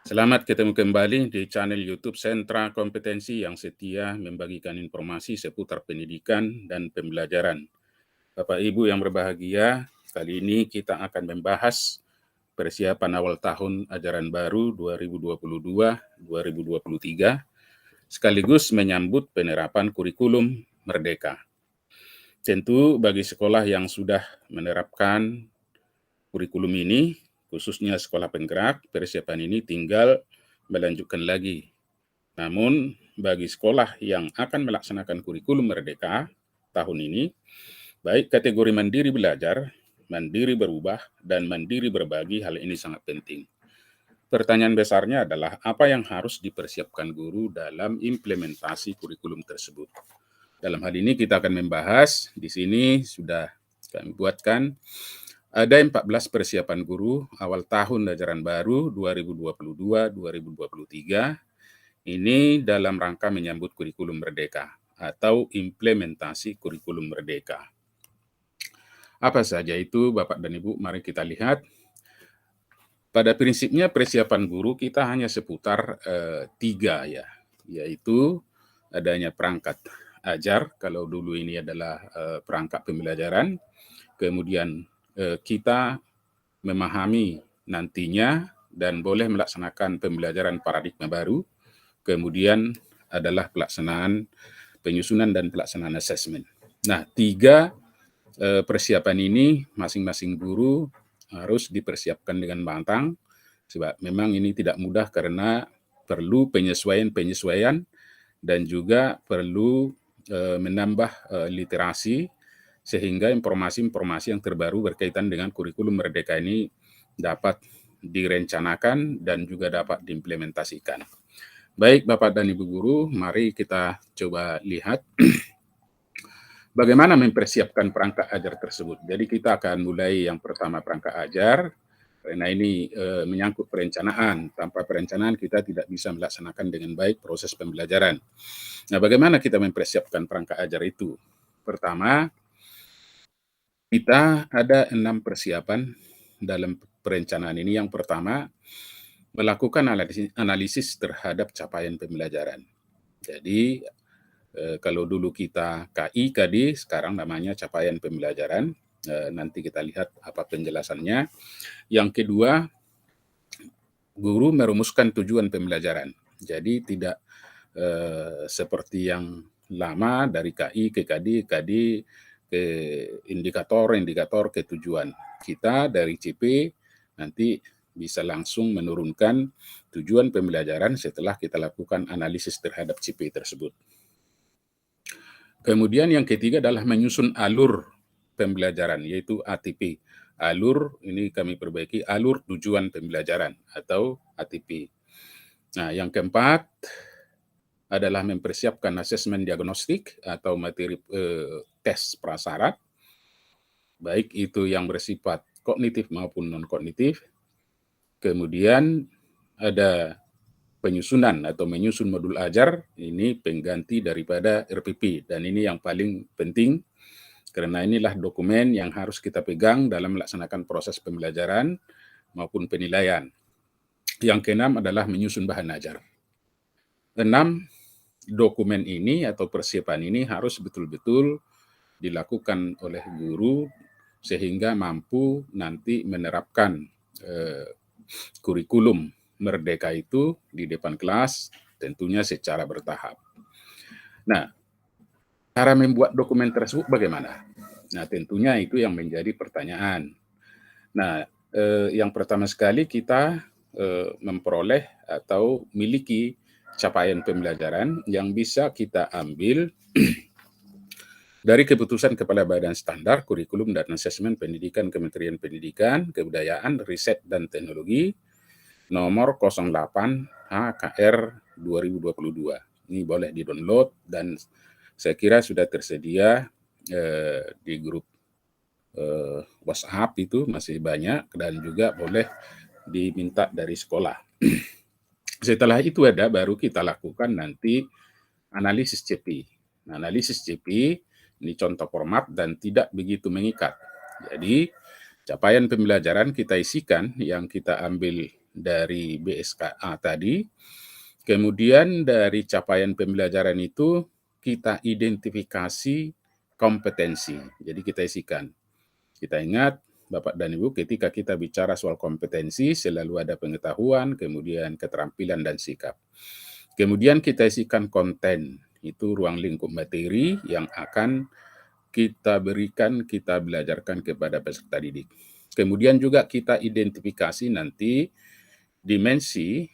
Selamat ketemu kembali di channel YouTube Sentra Kompetensi yang setia membagikan informasi seputar pendidikan dan pembelajaran. Bapak Ibu yang berbahagia, kali ini kita akan membahas persiapan awal tahun ajaran baru 2022-2023 sekaligus menyambut penerapan kurikulum Merdeka. Tentu bagi sekolah yang sudah menerapkan kurikulum ini, khususnya sekolah penggerak, persiapan ini tinggal melanjutkan lagi. Namun, bagi sekolah yang akan melaksanakan kurikulum Merdeka tahun ini, baik kategori mandiri belajar, mandiri berubah, dan mandiri berbagi, hal ini sangat penting. Pertanyaan besarnya adalah apa yang harus dipersiapkan guru dalam implementasi kurikulum tersebut. Dalam hal ini kita akan membahas, di sini sudah kami buatkan, ada 14 persiapan guru awal tahun ajaran baru 2022-2023, ini dalam rangka menyambut kurikulum Merdeka atau implementasi kurikulum Merdeka. Apa saja itu Bapak dan Ibu? Mari kita lihat. Pada prinsipnya persiapan guru kita hanya seputar 3 ya, yaitu adanya perangkat ajar, kalau dulu ini adalah perangkat pembelajaran, kemudian kita memahami nantinya dan boleh melaksanakan pembelajaran paradigma baru, kemudian adalah pelaksanaan penyusunan dan pelaksanaan asesmen. Nah, 3 persiapan ini masing-masing guru harus dipersiapkan dengan matang, sebab memang ini tidak mudah karena perlu penyesuaian dan juga perlu menambah literasi sehingga informasi-informasi yang terbaru berkaitan dengan kurikulum Merdeka ini dapat direncanakan dan juga dapat diimplementasikan. Baik Bapak dan Ibu guru, mari kita coba lihat bagaimana mempersiapkan perangkat ajar tersebut. Jadi kita akan mulai yang pertama perangkat ajar, karena ini menyangkut perencanaan. Tanpa perencanaan kita tidak bisa melaksanakan dengan baik proses pembelajaran. Nah, bagaimana kita mempersiapkan perangkat ajar itu? Pertama, kita ada 6 persiapan dalam perencanaan ini. Yang pertama, melakukan analisis terhadap capaian pembelajaran. Jadi, kalau dulu kita KI, KD, sekarang namanya capaian pembelajaran. Nanti kita lihat apa penjelasannya. Yang kedua, guru merumuskan tujuan pembelajaran. Jadi tidak seperti yang lama dari KI ke KD, KD ke indikator ke tujuan. Kita dari CP nanti bisa langsung menurunkan tujuan pembelajaran setelah kita lakukan analisis terhadap CP tersebut. Kemudian yang ketiga adalah menyusun alur pembelajaran, yaitu ATP. Alur ini kami perbaiki, alur tujuan pembelajaran atau ATP. Nah, yang keempat adalah mempersiapkan asesmen diagnostik atau materi tes prasyarat, baik itu yang bersifat kognitif maupun non-kognitif. Kemudian ada penyusunan atau menyusun modul ajar, ini pengganti daripada RPP, dan ini yang paling penting karena inilah dokumen yang harus kita pegang dalam melaksanakan proses pembelajaran maupun penilaian. Yang keenam adalah menyusun bahan ajar. 6 dokumen ini atau persiapan ini harus betul-betul dilakukan oleh guru sehingga mampu nanti menerapkan kurikulum Merdeka itu di depan kelas, tentunya secara bertahap. Nah, cara membuat dokumen tersebut bagaimana? Nah, tentunya itu yang menjadi pertanyaan. Nah, yang pertama sekali kita memperoleh atau miliki capaian pembelajaran yang bisa kita ambil dari keputusan Kepala Badan Standar Kurikulum dan Asesmen Pendidikan Kementerian Pendidikan, Kebudayaan, Riset dan Teknologi nomor 08 HKR 2022. Ini boleh di-download dan saya kira sudah tersedia di grup WhatsApp itu masih banyak dan juga boleh diminta dari sekolah. Setelah itu baru kita lakukan nanti analisis CP. Nah, analisis CP ini contoh format dan tidak begitu mengikat. Jadi capaian pembelajaran kita isikan yang kita ambil dari BSKA tadi. Kemudian dari capaian pembelajaran itu kita identifikasi kompetensi. Jadi kita isikan. Kita ingat Bapak dan Ibu, ketika kita bicara soal kompetensi selalu ada pengetahuan, kemudian keterampilan dan sikap. Kemudian kita isikan konten, itu ruang lingkup materi yang akan kita berikan, kita belajarkan kepada peserta didik. Kemudian juga kita identifikasi nanti dimensi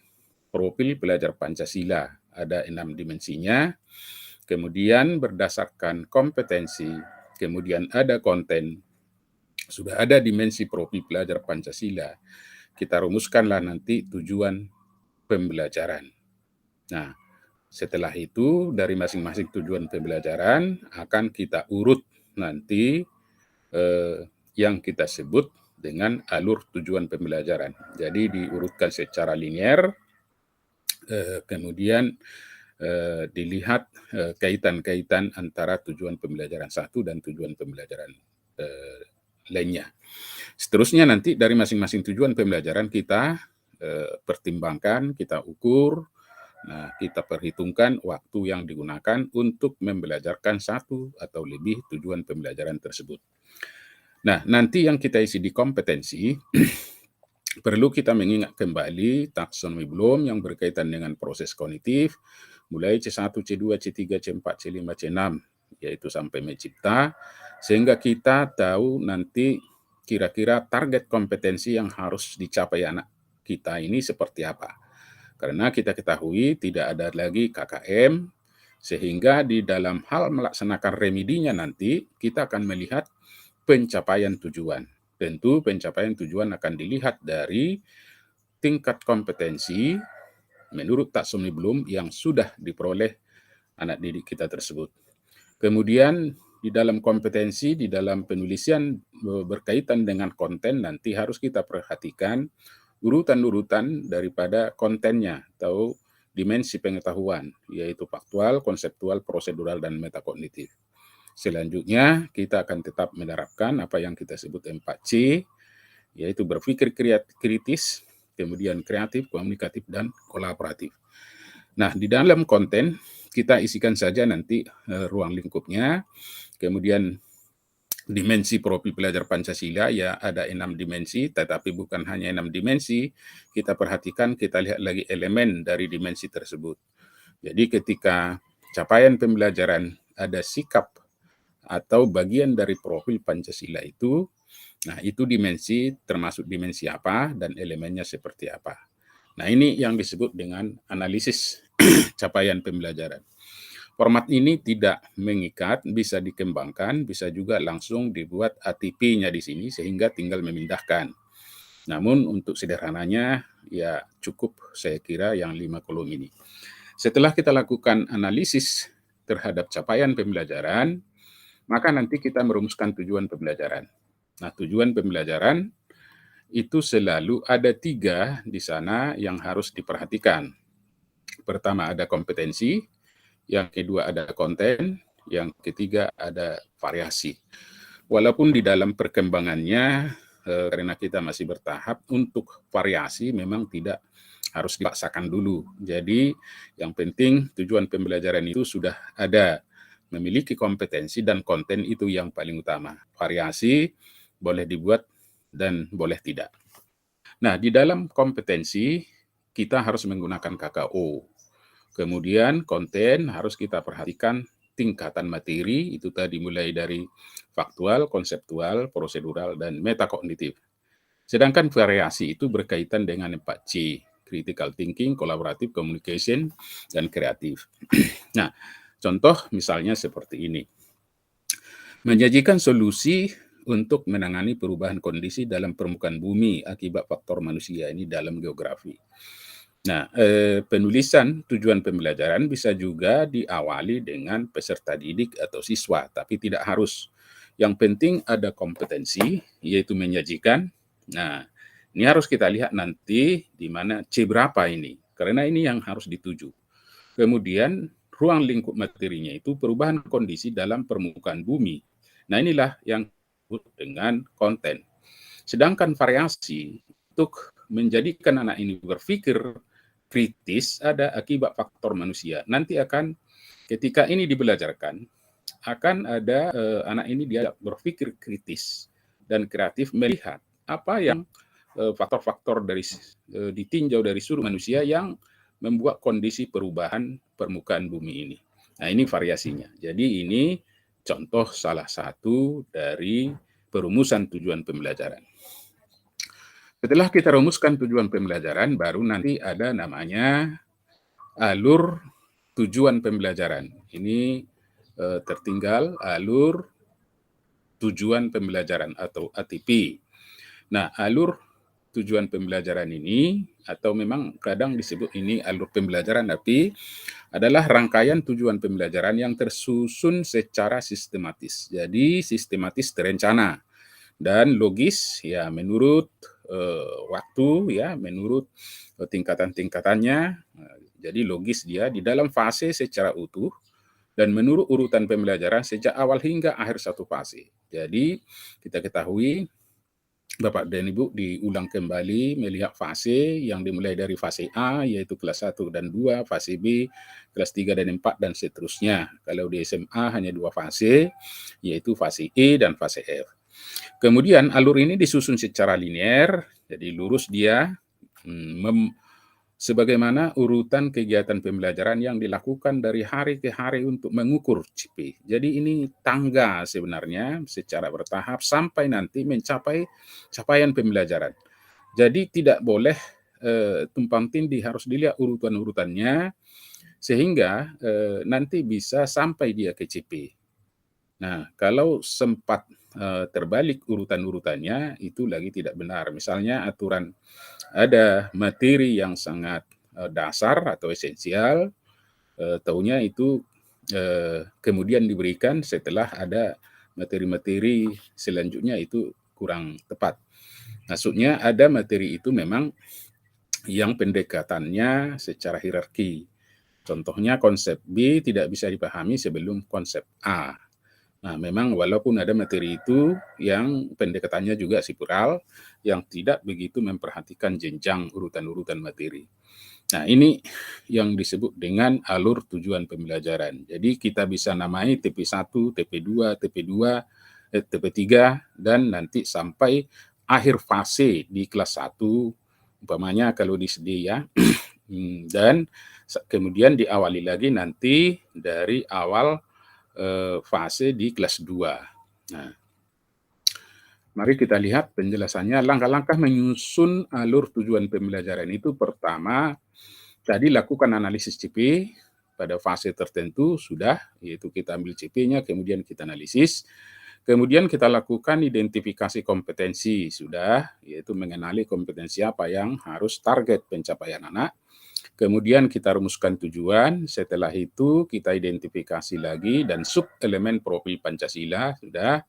profil pelajar Pancasila. Ada 6 dimensinya. Kemudian berdasarkan kompetensi, kemudian ada konten, sudah ada dimensi profil pelajar Pancasila. Kita rumuskanlah nanti tujuan pembelajaran. Nah, setelah itu dari masing-masing tujuan pembelajaran akan kita urut nanti yang kita sebut dengan alur tujuan pembelajaran. Jadi diurutkan secara linear, kemudian dilihat kaitan-kaitan antara tujuan pembelajaran satu dan tujuan pembelajaran lainnya. Seterusnya nanti dari masing-masing tujuan pembelajaran kita pertimbangkan, kita ukur, nah kita perhitungkan waktu yang digunakan untuk membelajarkan satu atau lebih tujuan pembelajaran tersebut. Nah, nanti yang kita isi di kompetensi, perlu kita mengingat kembali taksonomi Bloom yang berkaitan dengan proses kognitif, mulai C1, C2, C3, C4, C5, C6, yaitu sampai mencipta, sehingga kita tahu nanti kira-kira target kompetensi yang harus dicapai anak kita ini seperti apa. Karena kita ketahui tidak ada lagi KKM, sehingga di dalam hal melaksanakan remedinya nanti kita akan melihat pencapaian tujuan. Tentu pencapaian tujuan akan dilihat dari tingkat kompetensi menurut taksonomi Bloom yang sudah diperoleh anak didik kita tersebut. Kemudian di dalam kompetensi, di dalam penulisan berkaitan dengan konten nanti harus kita perhatikan urutan-urutan daripada kontennya atau dimensi pengetahuan, yaitu faktual, konseptual, prosedural, dan metakognitif. Selanjutnya, kita akan tetap menerapkan apa yang kita sebut 4C, yaitu berpikir kritis, kemudian kreatif, komunikatif, dan kolaboratif. Nah, di dalam konten, kita isikan saja nanti ruang lingkupnya, kemudian dimensi profil pelajar Pancasila, ya ada 6 dimensi, tetapi bukan hanya 6 dimensi, kita perhatikan, kita lihat lagi elemen dari dimensi tersebut. Jadi ketika capaian pembelajaran ada sikap atau bagian dari profil Pancasila itu, nah itu dimensi, termasuk dimensi apa dan elemennya seperti apa. Nah ini yang disebut dengan analisis capaian pembelajaran. Format ini tidak mengikat, bisa dikembangkan, bisa juga langsung dibuat ATP-nya di sini sehingga tinggal memindahkan. Namun untuk sederhananya ya cukup saya kira yang 5 kolom ini. Setelah kita lakukan analisis terhadap capaian pembelajaran, maka nanti kita merumuskan tujuan pembelajaran. Nah, tujuan pembelajaran itu selalu ada 3 di sana yang harus diperhatikan. Pertama ada kompetensi, yang kedua ada konten, yang ketiga ada variasi. Walaupun di dalam perkembangannya, karena kita masih bertahap, untuk variasi memang tidak harus dipaksakan dulu. Jadi yang penting tujuan pembelajaran itu sudah ada, memiliki kompetensi dan konten itu yang paling utama. Variasi boleh dibuat dan boleh tidak. Nah, di dalam kompetensi kita harus menggunakan KKO. Kemudian konten harus kita perhatikan tingkatan materi, itu tadi mulai dari faktual, konseptual, prosedural, dan metakognitif. Sedangkan variasi itu berkaitan dengan 4C, critical thinking, collaborative communication, dan kreatif. Nah, contoh misalnya seperti ini. Menyajikan solusi untuk menangani perubahan kondisi dalam permukaan bumi akibat faktor manusia ini dalam geografi. Nah, penulisan tujuan pembelajaran bisa juga diawali dengan peserta didik atau siswa, tapi tidak harus. Yang penting ada kompetensi, yaitu menyajikan. Nah, ini harus kita lihat nanti di mana C berapa ini, karena ini yang harus dituju. Kemudian, ruang lingkup materinya itu perubahan kondisi dalam permukaan bumi. Nah, inilah yang disebut dengan konten. Sedangkan variasi untuk menjadikan anak ini berpikir kritis ada akibat faktor manusia. Nanti akan ketika ini dibelajarkan, akan ada anak ini dia berpikir kritis dan kreatif melihat apa yang faktor-faktor dari ditinjau dari seluruh manusia yang membuat kondisi perubahan permukaan bumi ini. Nah, ini variasinya. Jadi ini contoh salah satu dari perumusan tujuan pembelajaran. Setelah kita rumuskan tujuan pembelajaran, baru nanti ada namanya alur tujuan pembelajaran. Ini tertinggal alur tujuan pembelajaran atau ATP. Nah, alur tujuan pembelajaran ini, atau memang kadang disebut ini alur pembelajaran, tapi adalah rangkaian tujuan pembelajaran yang tersusun secara sistematis. Jadi sistematis terencana dan logis ya menurut waktu ya, menurut tingkatan-tingkatannya. Jadi logis dia di dalam fase secara utuh dan menurut urutan pembelajaran sejak awal hingga akhir satu fase. Jadi kita ketahui Bapak dan Ibu diulang kembali melihat fase yang dimulai dari fase A yaitu kelas 1 dan 2, fase B kelas 3 dan 4 dan seterusnya. Kalau di SMA hanya 2 fase yaitu fase E dan fase F. Kemudian alur ini disusun secara linear, jadi lurus dia sebagaimana urutan kegiatan pembelajaran yang dilakukan dari hari ke hari untuk mengukur CP. Jadi ini tangga sebenarnya secara bertahap sampai nanti mencapai capaian pembelajaran. Jadi tidak boleh tumpang tindih, harus dilihat urutan-urutannya sehingga nanti bisa sampai dia ke CP. Nah, kalau sempat terbalik urutan-urutannya itu lagi tidak benar. Misalnya aturan ada materi yang sangat dasar atau esensial, taunya itu kemudian diberikan setelah ada materi-materi selanjutnya itu kurang tepat. Maksudnya ada materi itu memang yang pendekatannya secara hierarki. Contohnya konsep B tidak bisa dipahami sebelum konsep A. Nah, memang walaupun ada materi itu yang pendekatannya juga sipural, yang tidak begitu memperhatikan jenjang urutan-urutan materi. Nah, ini yang disebut dengan alur tujuan pembelajaran. Jadi kita bisa namai TP1, TP2, TP2, TP3, dan nanti sampai akhir fase di kelas 1, umpamanya kalau di SD ya, dan kemudian diawali lagi nanti dari awal fase di kelas 2. Nah, mari kita lihat penjelasannya. Langkah-langkah menyusun alur tujuan pembelajaran itu pertama, tadi lakukan analisis CP pada fase tertentu sudah, yaitu kita ambil CP-nya, kemudian kita analisis. Kemudian kita lakukan identifikasi kompetensi sudah, yaitu mengenali kompetensi apa yang harus target pencapaian anak. Kemudian kita rumuskan tujuan, setelah itu kita identifikasi lagi dan sub elemen profil Pancasila sudah.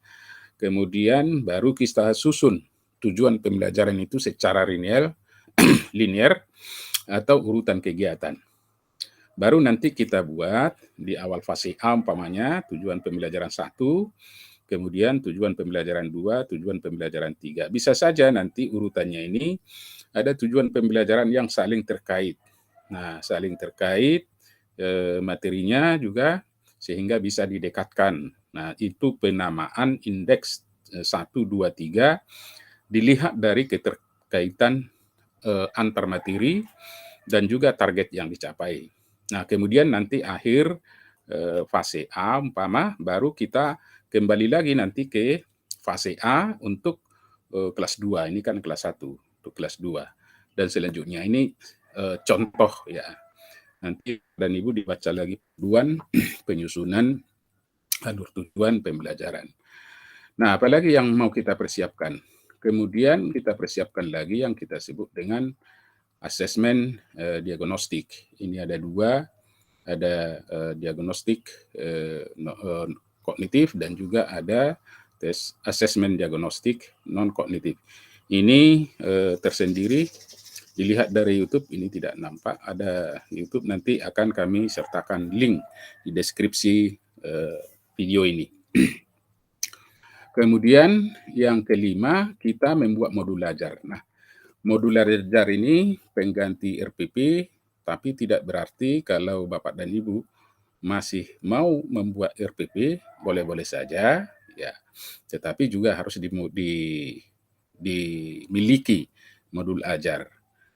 Kemudian baru kita susun tujuan pembelajaran itu secara linear atau urutan kegiatan. Baru nanti kita buat di awal fase A umpamanya tujuan pembelajaran 1, kemudian tujuan pembelajaran 2, tujuan pembelajaran 3. Bisa saja nanti urutannya ini ada tujuan pembelajaran yang saling terkait. Nah, saling terkait materinya juga sehingga bisa didekatkan. Nah, itu penamaan indeks 1, 2, 3 dilihat dari keterkaitan antar materi dan juga target yang dicapai. Nah, kemudian nanti akhir fase A umpama baru kita kembali lagi nanti ke fase A untuk kelas 2. Ini kan kelas 1 untuk kelas 2. Dan selanjutnya ini contoh ya. Nanti dan Ibu dibaca lagi panduan penyusunan alur tujuan pembelajaran. Nah, apalagi yang mau kita persiapkan? Kemudian kita persiapkan lagi yang kita sebut dengan asesmen diagnostik. Ini ada 2, ada diagnostik kognitif dan juga ada tes asesmen diagnostik non kognitif. Ini tersendiri dilihat dari YouTube, ini tidak nampak ada YouTube, nanti akan kami sertakan link di deskripsi video ini. Kemudian yang kelima, kita membuat modul belajar. Nah, Modularizar ini pengganti RPP, tapi tidak berarti kalau Bapak dan Ibu masih mau membuat RPP, boleh-boleh saja, ya. Tetapi juga harus dimiliki modul ajar.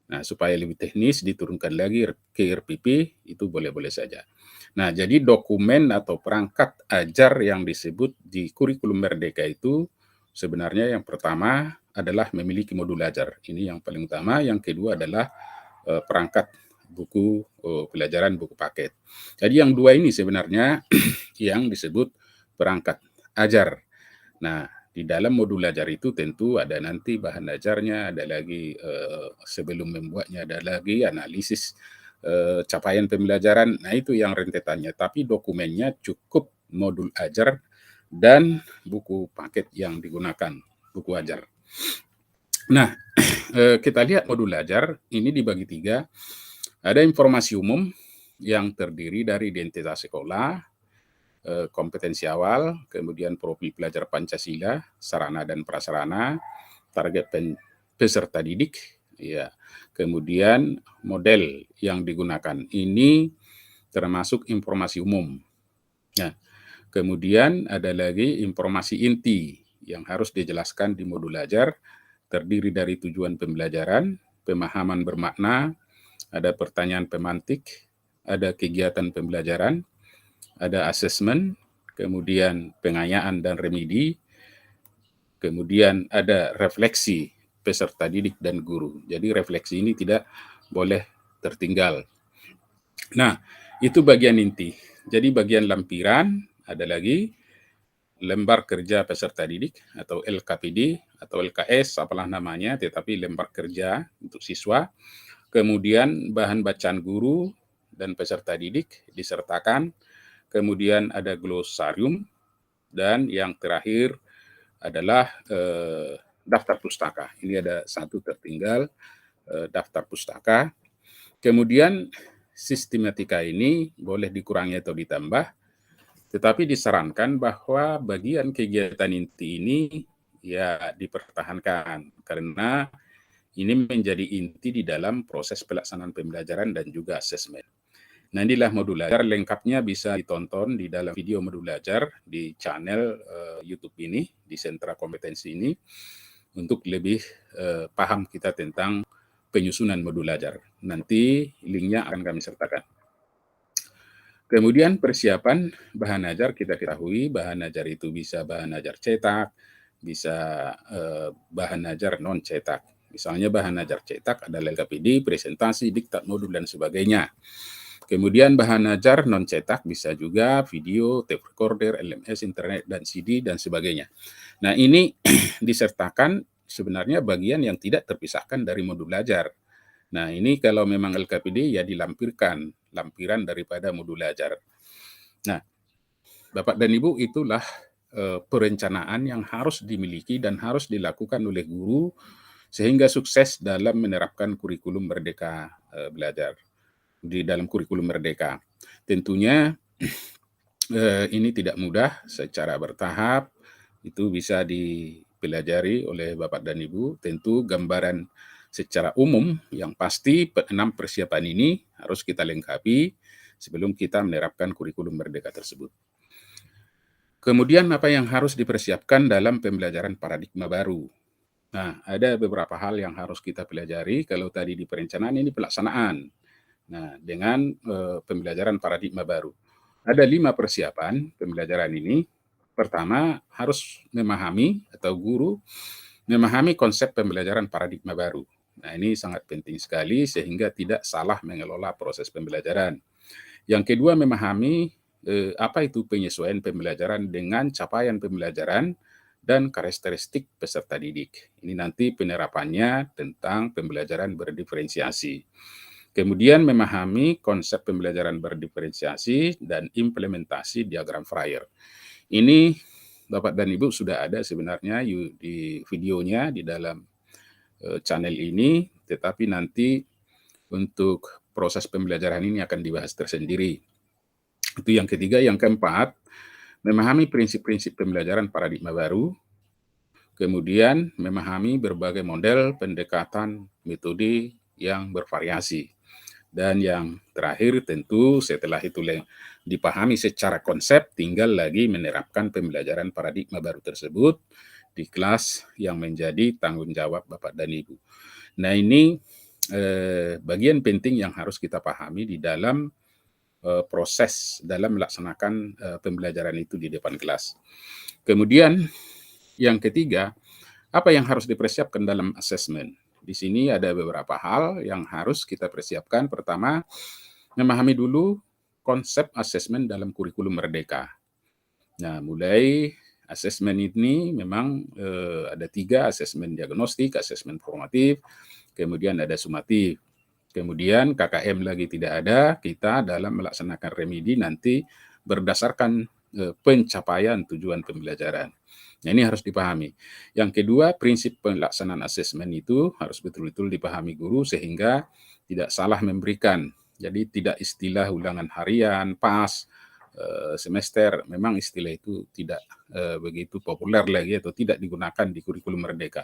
Nah, supaya lebih teknis diturunkan lagi ke RPP, itu boleh-boleh saja. Nah, jadi dokumen atau perangkat ajar yang disebut di kurikulum Merdeka itu sebenarnya yang pertama adalah memiliki modul ajar. Ini yang paling utama. Yang kedua adalah perangkat buku pelajaran, buku paket. Jadi yang dua ini sebenarnya yang disebut perangkat ajar. Nah, di dalam modul ajar itu tentu ada nanti bahan ajarnya, ada lagi sebelum membuatnya ada lagi analisis capaian pembelajaran. Nah, itu yang rentetannya. Tapi dokumennya cukup modul ajar dan buku paket yang digunakan, buku ajar. Nah, kita lihat modul ajar ini dibagi tiga. Ada informasi umum yang terdiri dari identitas sekolah, kompetensi awal, kemudian profil pelajar Pancasila, sarana dan prasarana, target peserta didik, ya, kemudian model yang digunakan. Ini termasuk informasi umum. Nah, kemudian ada lagi informasi inti yang harus dijelaskan di modul ajar, terdiri dari tujuan pembelajaran, pemahaman bermakna, ada pertanyaan pemantik, ada kegiatan pembelajaran, ada asesmen, kemudian pengayaan dan remedi, kemudian ada refleksi peserta didik dan guru. Jadi refleksi ini tidak boleh tertinggal. Nah, itu bagian inti. Jadi bagian lampiran ada lagi lembar kerja peserta didik atau LKPD atau LKS apalah namanya, tetapi lembar kerja untuk siswa. Kemudian bahan bacaan guru dan peserta didik disertakan. Kemudian ada glosarium dan yang terakhir adalah daftar pustaka. Ini ada satu tertinggal, daftar pustaka. Kemudian sistematika ini boleh dikurangi atau ditambah, tetapi disarankan bahwa bagian kegiatan inti ini ya dipertahankan karena ini menjadi inti di dalam proses pelaksanaan pembelajaran dan juga asesmen. Nah, inilah modul ajar, lengkapnya bisa ditonton di dalam video modul ajar di channel YouTube ini, di sentra kompetensi ini, untuk lebih paham kita tentang penyusunan modul ajar. Nanti linknya akan kami sertakan. Kemudian persiapan bahan ajar, kita ketahui bahan ajar itu bisa bahan ajar cetak, bisa bahan ajar non cetak. Misalnya bahan ajar cetak adalah LKPD, presentasi, diktat modul, dan sebagainya. Kemudian bahan ajar non cetak bisa juga video, tape recorder, LMS, internet, dan CD, dan sebagainya. Nah, ini disertakan sebenarnya bagian yang tidak terpisahkan dari modul ajar. Nah, ini kalau memang LKPD ya dilampirkan, lampiran daripada modul ajar. Nah, Bapak dan Ibu, itulah perencanaan yang harus dimiliki dan harus dilakukan oleh guru sehingga sukses dalam menerapkan kurikulum Merdeka Belajar di dalam kurikulum Merdeka. Tentunya ini tidak mudah, secara bertahap, itu bisa dipelajari oleh Bapak dan Ibu. Tentu gambaran secara umum yang pasti 6 persiapan ini harus kita lengkapi sebelum kita menerapkan kurikulum Merdeka tersebut. Kemudian apa yang harus dipersiapkan dalam pembelajaran paradigma baru? Nah, ada beberapa hal yang harus kita pelajari. Kalau tadi di perencanaan, ini pelaksanaan. Nah, dengan pembelajaran paradigma baru. Ada 5 persiapan pembelajaran ini. Pertama, harus memahami atau guru memahami konsep pembelajaran paradigma baru. Nah, ini sangat penting sekali sehingga tidak salah mengelola proses pembelajaran. Yang kedua, memahami apa itu penyesuaian pembelajaran dengan capaian pembelajaran dan karakteristik peserta didik. Ini nanti penerapannya tentang pembelajaran berdiferensiasi. Kemudian memahami konsep pembelajaran berdiferensiasi dan implementasi diagram Freyer. Ini Bapak dan Ibu sudah ada sebenarnya di videonya di dalam channel ini, tetapi nanti untuk proses pembelajaran ini akan dibahas tersendiri. Itu yang ketiga. Yang keempat, memahami prinsip-prinsip pembelajaran paradigma baru, kemudian memahami berbagai model pendekatan metode yang bervariasi. Dan yang terakhir tentu setelah itu dipahami secara konsep, tinggal lagi menerapkan pembelajaran paradigma baru tersebut di kelas yang menjadi tanggung jawab Bapak dan Ibu. Nah ini bagian penting yang harus kita pahami di dalam proses dalam melaksanakan pembelajaran itu di depan kelas. Kemudian yang ketiga, apa yang harus dipersiapkan dalam asesmen? Di sini ada beberapa hal yang harus kita persiapkan. Pertama, memahami dulu konsep asesmen dalam kurikulum Merdeka. Nah, mulai asesmen ini memang ada 3, asesmen diagnostik, asesmen formatif, kemudian ada sumatif. Kemudian KKM lagi tidak ada, kita dalam melaksanakan remedi nanti berdasarkan pencapaian tujuan pembelajaran. Nah, ini harus dipahami. Yang kedua, prinsip pelaksanaan asesmen itu harus betul-betul dipahami guru sehingga tidak salah memberikan. Jadi tidak istilah ulangan harian, pas, semester, memang istilah itu tidak begitu populer lagi atau tidak digunakan di kurikulum Merdeka.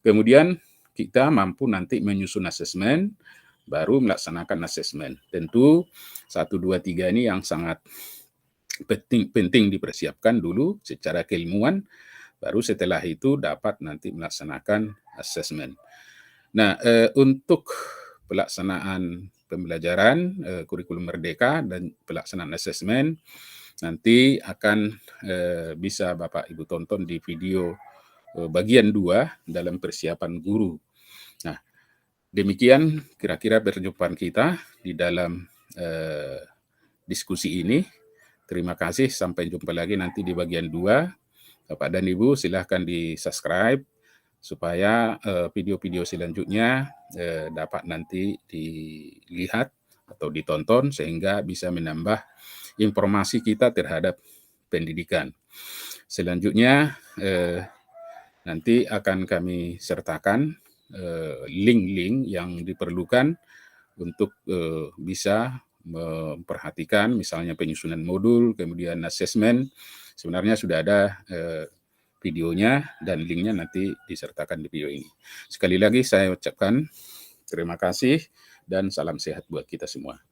Kemudian kita mampu nanti menyusun asesmen, baru melaksanakan asesmen. Tentu 1, 2, 3 ini yang sangat penting dipersiapkan dulu secara keilmuan, baru setelah itu dapat nanti melaksanakan asesmen. Nah, untuk pelaksanaan pembelajaran kurikulum Merdeka dan pelaksanaan asesmen nanti akan bisa Bapak Ibu tonton di video bagian 2 dalam persiapan guru. Nah, demikian kira-kira perjumpaan kita di dalam diskusi ini. Terima kasih, sampai jumpa lagi nanti di bagian 2. Bapak dan Ibu silahkan di-subscribe supaya video-video selanjutnya dapat nanti dilihat atau ditonton sehingga bisa menambah informasi kita terhadap pendidikan. Selanjutnya nanti akan kami sertakan link-link yang diperlukan untuk bisa memperhatikan misalnya penyusunan modul, kemudian asesmen. Sebenarnya sudah ada videonya dan linknya nanti disertakan di video ini. Sekali lagi saya ucapkan terima kasih dan salam sehat buat kita semua.